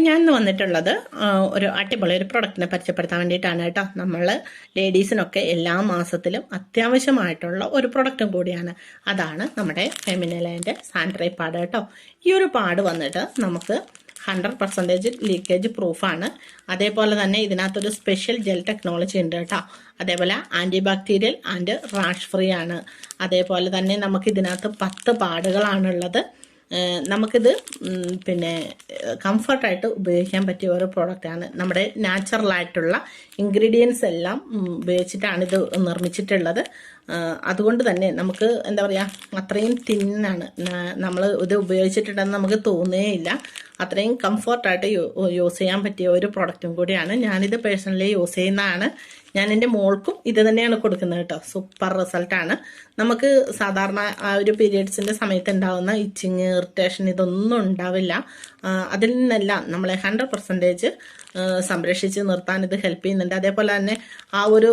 ഞാൻ വന്നിട്ടുള്ളത് ഒരു അടിപൊളി ഒരു പ്രൊഡക്റ്റിനെ പരിചയപ്പെടുത്താൻ വേണ്ടിയിട്ടാണ് കേട്ടോ. നമ്മൾ ലേഡീസിനൊക്കെ എല്ലാ മാസത്തിലും അത്യാവശ്യമായിട്ടുള്ള ഒരു പ്രൊഡക്റ്റും കൂടിയാണ്. അതാണ് നമ്മുടെ ഫെമിനിലൈൻ്റെ സാനിറ്ററി പാഡ് കേട്ടോ. ഈ ഒരു പാഡ് വന്നിട്ട് നമുക്ക് 100% ലീക്കേജ് പ്രൂഫാണ്. അതേപോലെ തന്നെ ഇതിനകത്തൊരു സ്പെഷ്യൽ ജെൽ ടെക്നോളജി ഉണ്ട് കേട്ടോ. അതേപോലെ antibacterial and rash free ആണ്. അതേപോലെ തന്നെ നമുക്ക് ഇതിനകത്ത് 10 പാടുകളാണുള്ളത്. നമുക്കിത് പിന്നെ കംഫർട്ടായിട്ട് ഉപയോഗിക്കാൻ പറ്റിയ ഒരു പ്രോഡക്റ്റാണ്. നമ്മുടെ നാച്ചുറലായിട്ടുള്ള ഇൻഗ്രീഡിയൻസ് എല്ലാം ഉപയോഗിച്ചിട്ടാണ് ഇത് നിർമ്മിച്ചിട്ടുള്ളത്. അതുകൊണ്ട് തന്നെ നമുക്ക് എന്താ പറയുക, അത്രയും തിന്നാണ്. നമ്മൾ ഇത് ഉപയോഗിച്ചിട്ടുണ്ടെന്ന് നമുക്ക് തോന്നുകയില്ല. അത്രയും കംഫർട്ടായിട്ട് യൂസ് ചെയ്യാൻ പറ്റിയ ഒരു പ്രോഡക്റ്റും കൂടിയാണ്. ഞാനിത് പേഴ്സണലി യൂസ് ചെയ്യുന്നതാണ്. ഞാൻ എൻ്റെ മോൾക്കും ഇത് തന്നെയാണ് കൊടുക്കുന്നത് കേട്ടോ. സൂപ്പർ റിസൾട്ടാണ്. നമുക്ക് സാധാരണ ആ ഒരു പീരിയഡ്സിൻ്റെ സമയത്ത് ഉണ്ടാകുന്ന ഇച്ചിങ്, ഇറിറ്റേഷൻ ഇതൊന്നും ഉണ്ടാവില്ല. അതിൽ നിന്നെല്ലാം നമ്മളെ 100% സംരക്ഷിച്ച് നിർത്താൻ ഇത് ഹെൽപ്പ് ചെയ്യുന്നുണ്ട്. അതേപോലെ തന്നെ ആ ഒരു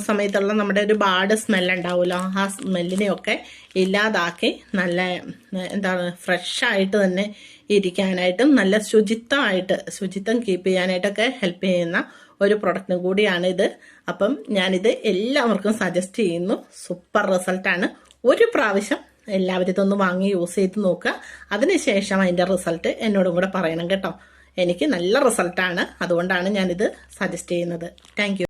സമയത്തുള്ള നമ്മുടെ ഒരു ബാഡ് സ്മെല്ലുണ്ടാവുമല്ലോ, ആ സ്മെല്ലിനെയൊക്കെ ഇല്ലാതാക്കി നല്ല എന്താണ് ഫ്രഷായിട്ട് തന്നെ ഇരിക്കാനായിട്ടും നല്ല ശുചിത്വം കീപ്പ് ചെയ്യാനായിട്ടൊക്കെ ഹെൽപ്പ് ചെയ്യുന്ന ഒരു പ്രൊഡക്റ്റും കൂടിയാണ് ഇത്. അപ്പം ഞാനിത് എല്ലാവർക്കും സജസ്റ്റ് ചെയ്യുന്നു. സൂപ്പർ റിസൾട്ടാണ്. ഒരു പ്രാവശ്യം എല്ലാവരും ഇതൊന്ന് വാങ്ങി യൂസ് ചെയ്ത് നോക്കുക. അതിനുശേഷം അതിൻ്റെ റിസൾട്ട് എന്നോടും കൂടെ പറയണം കേട്ടോ. എനിക്ക് നല്ല റിസൾട്ടാണ്. അതുകൊണ്ടാണ് ഞാനിത് സജസ്റ്റ് ചെയ്യുന്നത്. Thank you.